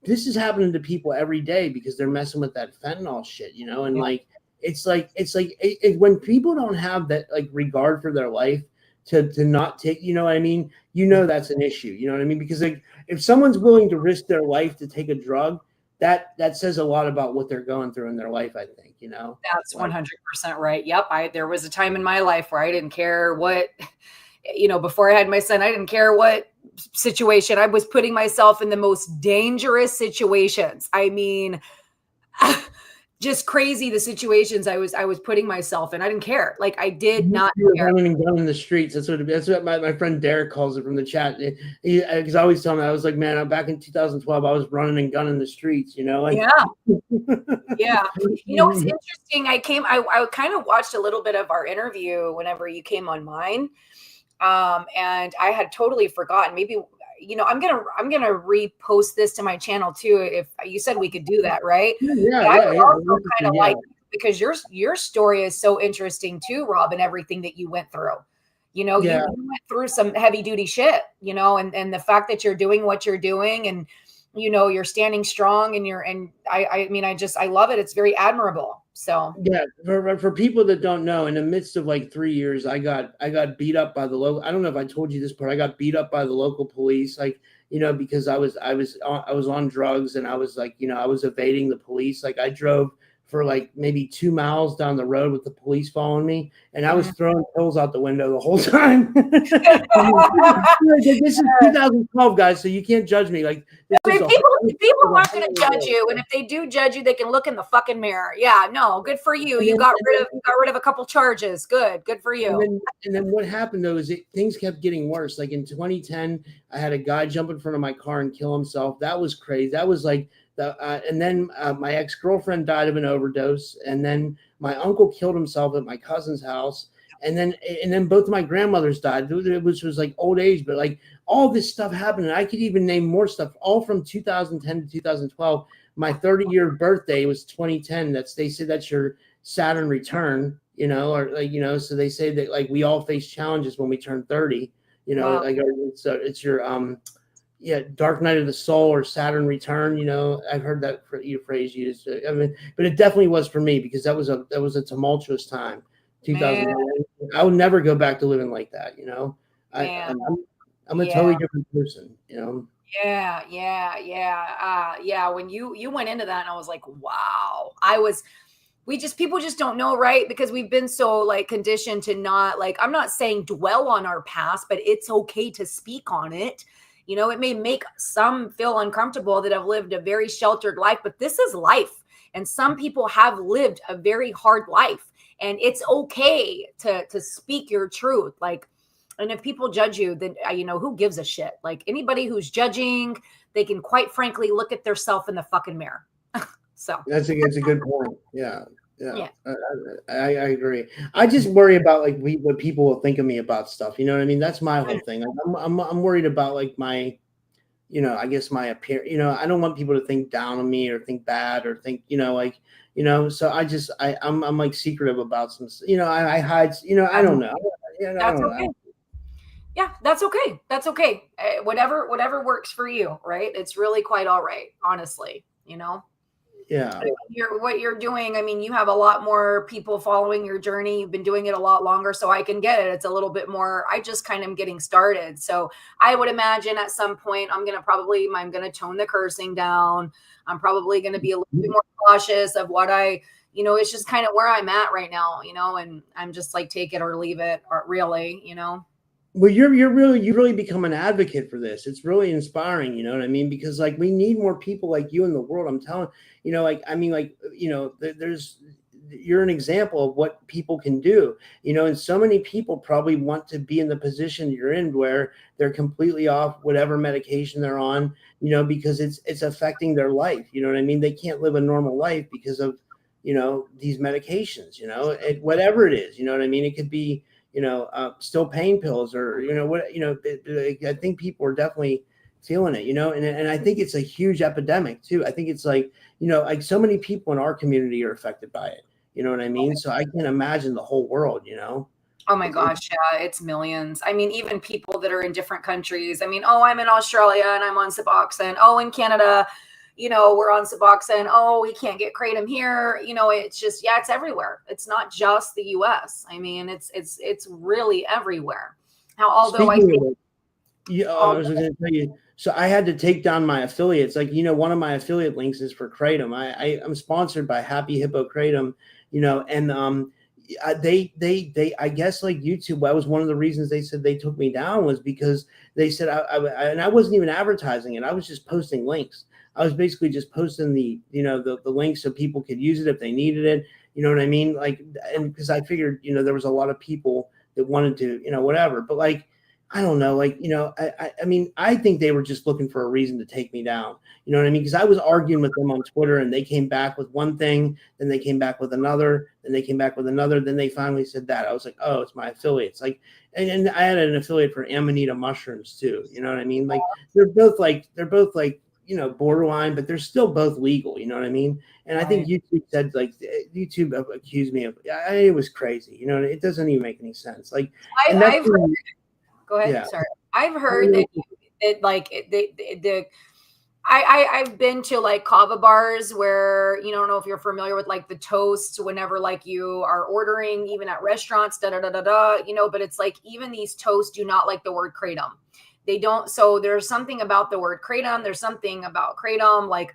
this is happening to people every day because they're messing with that fentanyl shit, and it's when people don't have that regard for their life to not take, what I mean? That's an issue, you know what I mean? Because if someone's willing to risk their life to take a drug, that says a lot about what they're going through in their life, I think, That's 100% right. Yep. There was a time in my life where I didn't care what, before I had my son, I didn't care what situation. I was putting myself in the most dangerous situations. I mean, just crazy the situations I was putting myself in. I didn't care. I did not care. Running and gunning in the streets. That's what my friend Derek calls it from the chat. Because I always tell him, I was like, man, back in 2012, I was running and gunning the streets. Yeah. Yeah. It's interesting. I kind of watched a little bit of our interview whenever you came on mine. And I had totally forgotten. Maybe, I'm gonna repost this to my channel too. If you said we could do that, right? I would also kind of because your story is so interesting too, Rob, and everything that you went through. You went through some heavy duty shit, and the fact that you're doing what you're doing, and you're standing strong and I mean, I love it. It's very admirable. So yeah, for people that don't know, in the midst of like 3 years, I got beat up by the local. I don't know if I told you this part. I got beat up by the local police, like, because I was on drugs, and I was like, I was evading the police. Like, I drove for like maybe 2 miles down the road with the police following me, and I was throwing pills out the window the whole time. This is 2012, guys, so you can't judge me. Like, people aren't going to judge you, and if they do judge you, they can look in the fucking mirror. Yeah, no, good for you. You got rid of a couple charges. Good for you. And then what happened though is things kept getting worse. Like in 2010, I had a guy jump in front of my car and kill himself. That was crazy. That was like and then my ex-girlfriend died of an overdose, and then my uncle killed himself at my cousin's house, and then both of my grandmothers died, which was like old age, but like all this stuff happened, and I could even name more stuff, all from 2010 to 2012. My 30-year birthday was 2010. They said that's your Saturn return, or like, so they say that like we all face challenges when we turn 30, Wow. like it's your Dark Night of the Soul or Saturn return. I've heard that phrase used. I mean, but it definitely was for me, because that was a tumultuous time. 2009. I would never go back to living like that. I'm a totally different person. Yeah. When you went into that, and I was like, wow. People just don't know, right? Because we've been so like conditioned to not, like, I'm not saying dwell on our past, but it's okay to speak on it. It may make some feel uncomfortable that have lived a very sheltered life, but this is life. And some people have lived a very hard life, and it's okay to speak your truth. Like, and if people judge you, then, who gives a shit? Like, anybody who's judging, they can quite frankly look at themselves in the fucking mirror. So that's a good point. Yeah. I agree. I just worry about like what people will think of me about stuff. You know what I mean? That's my whole thing. Like, I'm worried about like my, I guess my appearance. I don't want people to think down on me or think bad or think, So I'm like secretive about some. I hide. I don't know. That's okay. Yeah, that's okay. That's okay. Whatever works for you, right? It's really quite all right, honestly. Yeah. What you're doing, I mean, you have a lot more people following your journey. You've been doing it a lot longer, so I can get it. It's a little bit more, I just kind of am getting started. So I would imagine at some point I'm going to tone the cursing down. I'm probably going to be a little bit more cautious of what it's just kind of where I'm at right now, and I'm just like, take it or leave it, or really, Well, you really become an advocate for this. It's really inspiring, you know what I mean? Because like we need more people like you in the world. I'm telling, you're an example of what people can do, and so many people probably want to be in the position you're in, where they're completely off whatever medication they're on, because it's affecting their life. You know what I mean? They can't live a normal life because of, these medications, whatever it is, you know what I mean? It could be, still pain pills or, I think people are definitely feeling it, and I think it's a huge epidemic too. I think it's like, like so many people in our community are affected by it. You know what I mean? So I can't imagine the whole world, Oh my gosh, yeah, it's millions. I mean, even people that are in different countries. I mean, I'm in Australia and I'm on Suboxone. In Canada, we're on Suboxone. We can't get kratom here. It's just, it's everywhere. It's not just the US. I mean, it's really everywhere. Now, although I was going to tell you, so I had to take down my affiliates. Like, one of my affiliate links is for kratom. I'm sponsored by Happy Hippo Kratom, and they I guess like YouTube, that was one of the reasons they said they took me down, was because they said and I wasn't even advertising it. I was just posting links. I was basically just posting the links so people could use it if they needed it. You know what I mean? Like, and because I figured, there was a lot of people that wanted to, whatever, but like, I don't know, like, I mean, I think they were just looking for a reason to take me down. You know what I mean? Because I was arguing with them on Twitter, and they came back with one thing, then they came back with another, then they came back with another, then they finally said that. I was like, oh, it's my affiliates. Like, and I had an affiliate for Amanita mushrooms too. You know what I mean? Like, they're both like, borderline, but they're still both legal. You know what I mean? And I think YouTube said, like, YouTube accused me of, it was crazy. It doesn't even make any sense. Like, Go ahead. Yeah. Sorry. I've heard that like I've been to like kava bars where, you don't know if you're familiar with like the toasts whenever like you are ordering, even at restaurants, but it's like even these toasts do not like the word kratom. They don't. So there's something about the word kratom. There's something about kratom like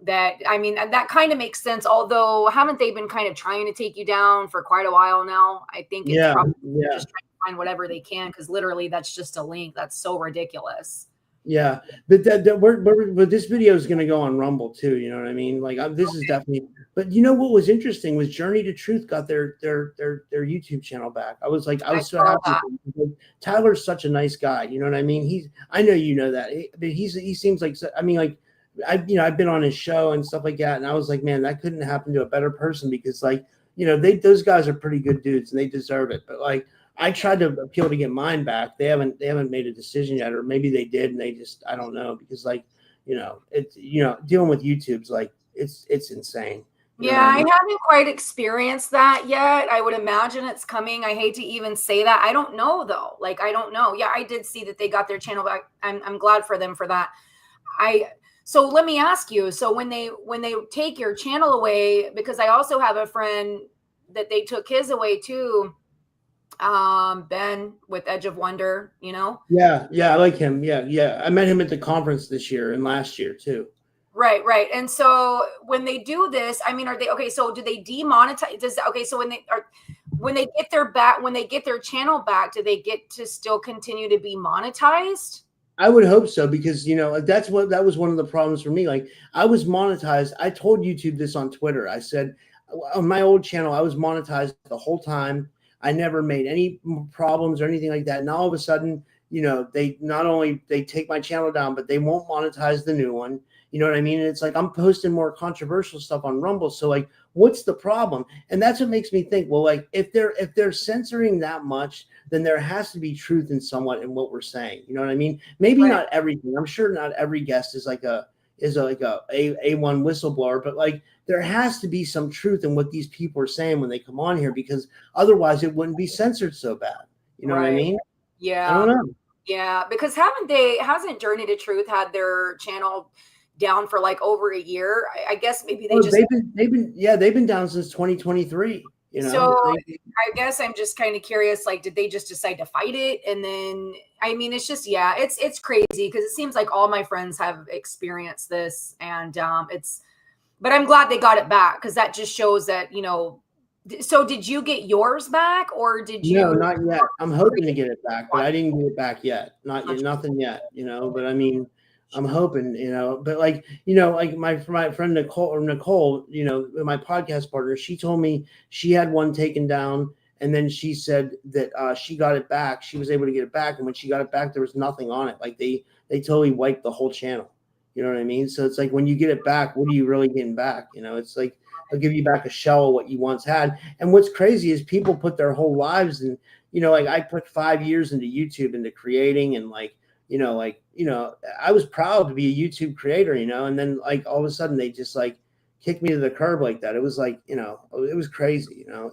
that. I mean, that kind of makes sense. Although haven't they been kind of trying to take you down for quite a while now? I think it's probably just trying to find whatever they can, because literally that's just a link. That's so ridiculous. Yeah, but but this video is going to go on Rumble too. You know what I mean? Like this is definitely. But you know what was interesting was Journey to Truth got their YouTube channel back. I was so happy. Tyler's such a nice guy. You know what I mean? I know you know that, but he seems like, I mean, like I've been on his show and stuff like that, and I was like, man, that couldn't happen to a better person, because like, you know, those guys are pretty good dudes and they deserve it. But like, I tried to appeal to get mine back. They haven't made a decision yet, or maybe they did and they just, I don't know, because like, you know, it's, you know, dealing with YouTube's like it's insane. Yeah, I haven't quite experienced that yet. I would imagine it's coming. I hate to even say that. I don't know though. Like, I don't know. Yeah, I did see that they got their channel back. I'm glad for them for that. So let me ask you. So when they take your channel away, because I also have a friend that they took his away too. Ben with Edge of Wonder, you know? Yeah, I like him. Yeah. I met him at the conference this year and last year too. Right. And so when they do this, I mean, are they okay? So do they demonetize? So when they get their channel back, do they get to still continue to be monetized? I would hope so, because you know that was one of the problems for me. Like, I was monetized. I told YouTube this on Twitter. I said on my old channel I was monetized the whole time. I never made any problems or anything like that. And all of a sudden, you know, they not only they take my channel down, but they won't monetize the new one. You know what I mean? And it's like I'm posting more controversial stuff on Rumble. So like, what's the problem? And that's what makes me think, well, like if they're censoring that much, then there has to be truth in somewhat in what we're saying. You know what I mean? Maybe not everything. I'm sure not every guest is like a A1 whistleblower, but like there has to be some truth in what these people are saying when they come on here, because otherwise it wouldn't be censored so bad. You know what I mean? Yeah. I don't know. Yeah, because hasn't Journey to Truth had their channel down for like over a year? I guess maybe they've been down since 2023. You know, so I guess I'm just kind of curious, like, did they just decide to fight it? And then, I mean, it's just, yeah, it's crazy, because it seems like all my friends have experienced this, and but I'm glad they got it back, because that just shows that, you know. So did you get yours back, or did you? No, not yet. I'm hoping to get it back, but I didn't get it back yet. Nothing yet, you know, but I mean, I'm hoping, you know, but like, you know, like my friend Nicole, you know, my podcast partner, she told me she had one taken down, and then she said that she got it back. She was able to get it back, and when she got it back, there was nothing on it. Like they totally wiped the whole channel. You know what I mean? So it's like, when you get it back, what are you really getting back? You know, it's like they'll give you back a shell of what you once had. And what's crazy is people put their whole lives in, you know, like I put 5 years into YouTube, into creating, and like, you know, I was proud to be a YouTube creator, you know, and then like all of a sudden they just like kicked me to the curb like that. It was like, you know, it was crazy, you know.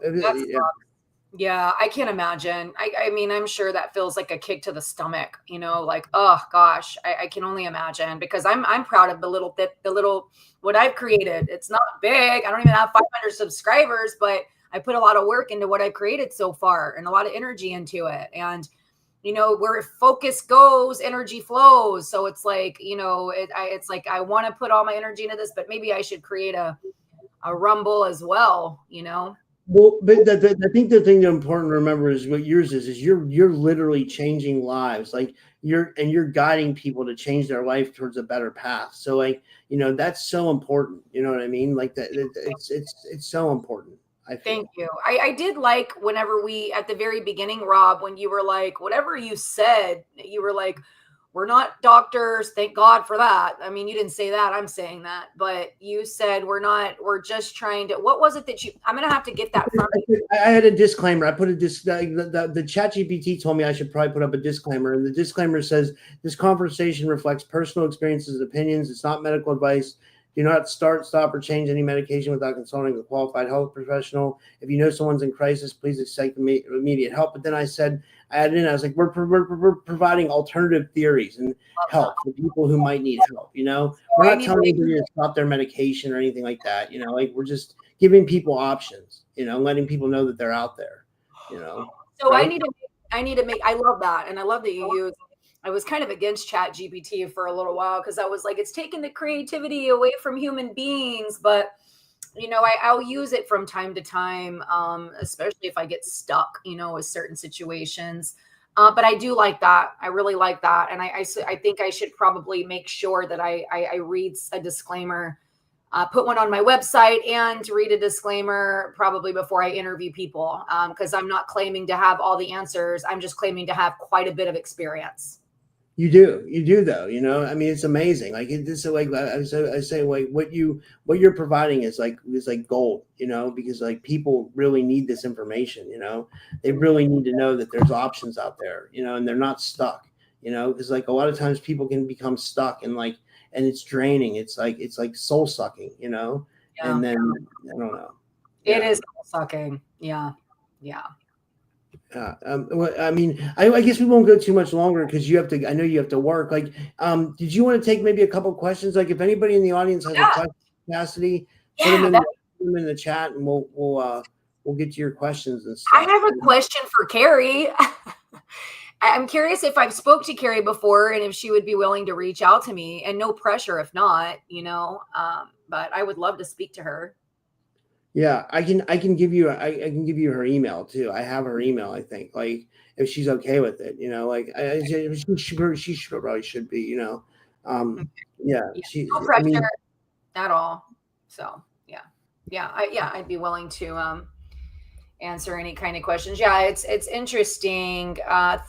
Yeah, I can't imagine. I mean, I'm sure that feels like a kick to the stomach, you know, like, oh gosh, I can only imagine, because I'm proud of the little what I've created. It's not big. I don't even have 500 subscribers, but I put a lot of work into what I've created so far, and a lot of energy into it. And you know, where focus goes, energy flows. So it's like, you know, it's like I want to put all my energy into this, but maybe I should create a Rumble as well, you know. Well, but I think the thing that's important to remember is what yours is you're literally changing lives. Like you're guiding people to change their life towards a better path. So like, you know, that's so important. You know what I mean? Like that, it's so important. Thank you. I did like whenever we, at the very beginning, Rob, when you were like, whatever you said, you were like, we're not doctors. Thank God for that. I mean, you didn't say that. I'm saying that. But you said we're just trying to, what was it that I'm going to have to get that from you. I had a disclaimer. I put the ChatGPT told me I should probably put up a disclaimer. And the disclaimer says, this conversation reflects personal experiences and opinions. It's not medical advice. Do not start, stop, or change any medication without consulting a qualified health professional. If you know someone's in crisis, please seek immediate help. But then I said, added in. I was like, we're providing alternative theories and help for people who might need help. We're not telling anybody to stop their medication or anything like that. Like we're just giving people options. Letting people know that they're out there. So right? I need to make. I love that, and I love that you use. I was kind of against ChatGPT for a little while because I was like, it's taking the creativity away from human beings, but. I'll use it from time to time, especially if I get stuck, with certain situations. But I do like that. I really like that. And I think I should probably make sure that I read a disclaimer, put one on my website and read a disclaimer probably before I interview people, because I'm not claiming to have all the answers. I'm just claiming to have quite a bit of experience. You do though, I mean, it's amazing. Like it's like I say like what you're providing is like gold, because like people really need this information, they really need to know that there's options out there, and they're not stuck, because like a lot of times people can become stuck and it's draining. It's like soul sucking, Yeah. And then I don't know. It is soul sucking. Yeah. Yeah. I mean, I guess we won't go too much longer because I know you have to work. Like, did you want to take maybe a couple of questions? Like if anybody in the audience has a question, Chasity, put them in the chat and we'll get to your questions and stuff. I have a question for Carrie. I'm curious if I've spoke to Carrie before and if she would be willing to reach out to me, and no pressure if not, but I would love to speak to her. Yeah, I can give you her email too. I have her email, I think. Like if she's okay with it, she probably should be, yeah. No pressure at all. So I'd be willing to answer any kind of questions. Yeah, it's interesting.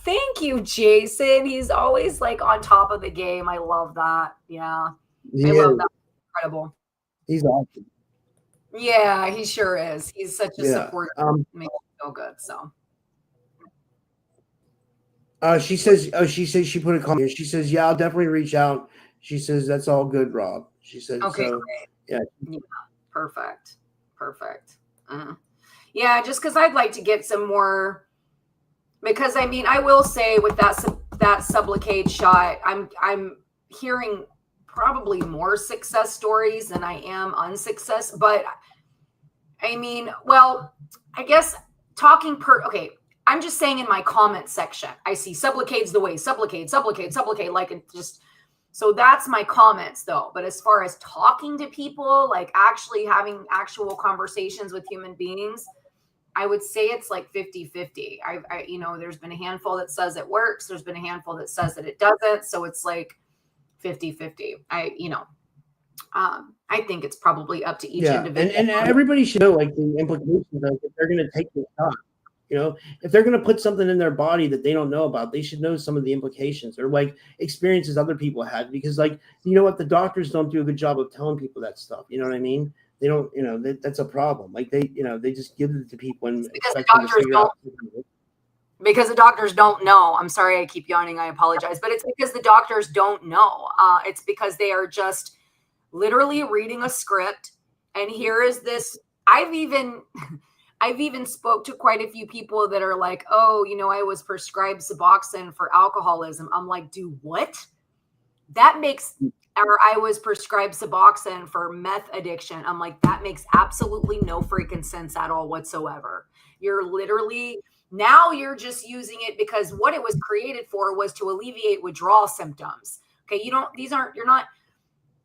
Thank you, Jason. He's always like on top of the game. I love that. Yeah, I love that. Incredible. He's awesome. Yeah, he sure is. He's such a support. Makes me feel good. So. She says she put a comment here. She says, yeah, I'll definitely reach out. She says, that's all good, Rob. She said, okay, so, yeah. Perfect. Yeah, just because I'd like to get some more, because I mean, I will say with that Suboxone shot, I'm hearing probably more success stories than I am unsuccess. But I mean, well, I guess okay, I'm just saying in my comment section, I see Suboxone's the way, Suboxone, like it just, so that's my comments though. But as far as talking to people, like actually having actual conversations with human beings, I would say it's like 50-50. I there's been a handful that says it works. There's been a handful that says that it doesn't. So it's like 50-50. I think it's probably up to each individual. And everybody should know like the implications of if they're going to take the shot. If they're going to put something in their body that they don't know about, they should know some of the implications or like experiences other people had, because like, the doctors don't do a good job of telling people that stuff. You know what I mean? They don't, that's a problem. Like they just give it to people and expect them to figure out. Because the doctors don't know. I'm sorry, I keep yawning. I apologize. But it's because the doctors don't know. It's because they are just literally reading a script. And here is this. I've even spoke to quite a few people that are like, oh, I was prescribed Suboxone for alcoholism. I'm like, do what? That makes, or I was prescribed Suboxone for meth addiction. I'm like, that makes absolutely no freaking sense at all whatsoever. You're literally... Now you're just using it because what it was created for was to alleviate withdrawal symptoms. Okay.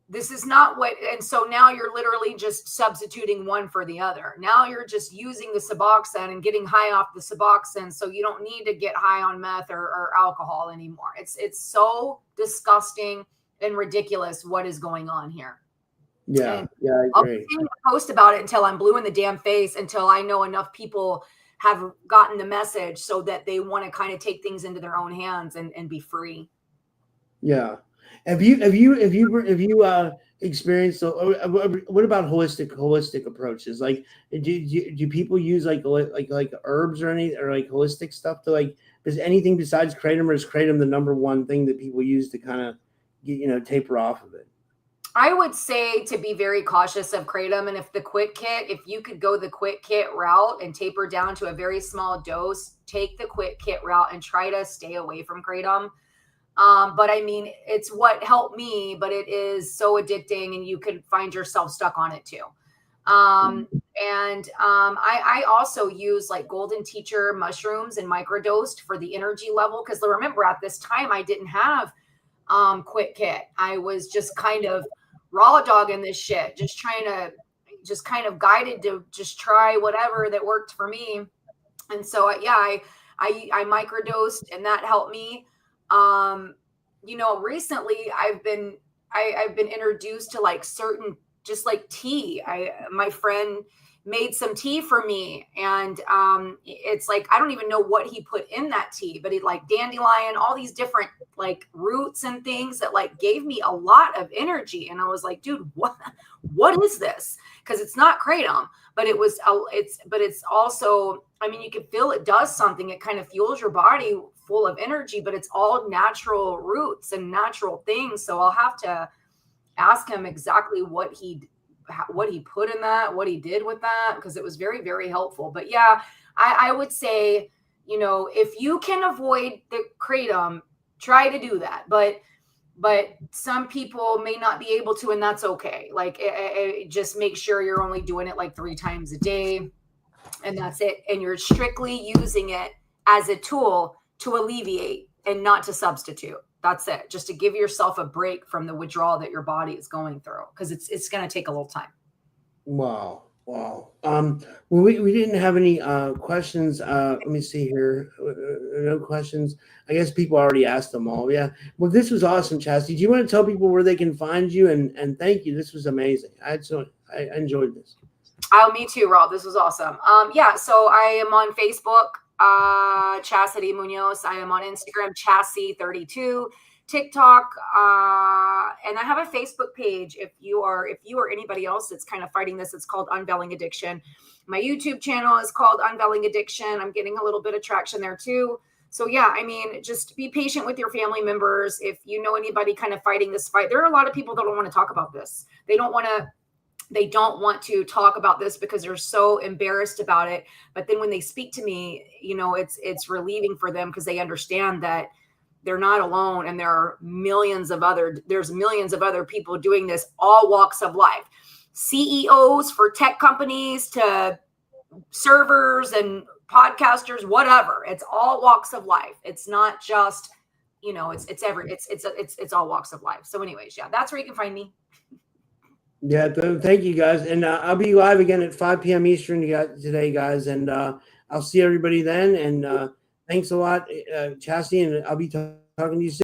This is not what, and so now you're literally just substituting one for the other. Now you're just using the Suboxone and getting high off the Suboxone. So you don't need to get high on meth or alcohol anymore. It's so disgusting and ridiculous what is going on here. Yeah. Yeah. I agree. I'll continue to post about it until I'm blue in the damn face, until I know enough people have gotten the message so that they want to kind of take things into their own hands and be free. Yeah. Have you experienced, what about holistic approaches? Like, do people use like herbs or any, or like holistic stuff to like, does anything besides kratom, or is kratom the number one thing that people use to kind of get, taper off of it? I would say to be very cautious of kratom. And if the quick kit, if you could go the quick kit route and taper down to a very small dose, take the quick kit route and try to stay away from kratom. But I mean, it's what helped me, but it is so addicting and you could find yourself stuck on it too. I also use like golden teacher mushrooms and microdosed for the energy level. Cause remember at this time I didn't have quick kit. I was just kind of raw dogging this shit, just kind of guided to just try whatever that worked for me. And so I microdosed and that helped me. Recently I've been introduced to like certain, just like tea. My friend made some tea for me, and it's like I don't even know what he put in that tea, but he like dandelion, all these different like roots and things that like gave me a lot of energy. And I was like, dude, what is this? Because it's not kratom, but it's also, I mean, you can feel it does something. It kind of fuels your body full of energy, but it's all natural roots and natural things. So I'll have to ask him exactly what he put in that, what he did with that, because it was very, very helpful. But yeah, I would say, if you can avoid the kratom, try to do that. But some people may not be able to, and that's okay. Like just make sure you're only doing it like 3 times a day, and that's it. And you're strictly using it as a tool to alleviate and not to substitute. That's it. Just to give yourself a break from the withdrawal that your body is going through, because it's going to take a little time. Wow. Well, we didn't have any questions. Let me see here. No questions. I guess people already asked them all. Yeah. Well, this was awesome, Chasity. Do you want to tell people where they can find you? And thank you. This was amazing. I enjoyed this. Oh, me too, Rob. This was awesome. Yeah. So I am on Facebook, Chasity Muñoz. I am on Instagram, Chasity32, TikTok, and I have a Facebook page. If you or anybody else that's kind of fighting this, it's called Unveiling Addiction. My YouTube channel is called Unveiling Addiction. I'm getting a little bit of traction there too. So yeah, I mean, just be patient with your family members. If you know anybody kind of fighting this fight, there are a lot of people that don't want to talk about this. They don't want to talk about this because they're so embarrassed about it. But then when they speak to me, it's relieving for them, because they understand that they're not alone. And there's millions of other people doing this, all walks of life, CEOs for tech companies to servers and podcasters, whatever. It's all walks of life. It's not just, it's all walks of life. So anyways, yeah, that's where you can find me. Yeah, thank you guys. And I'll be live again at 5 p.m. Eastern today, guys. And I'll see everybody then. And thanks a lot, Chasity. And I'll be talking to you soon.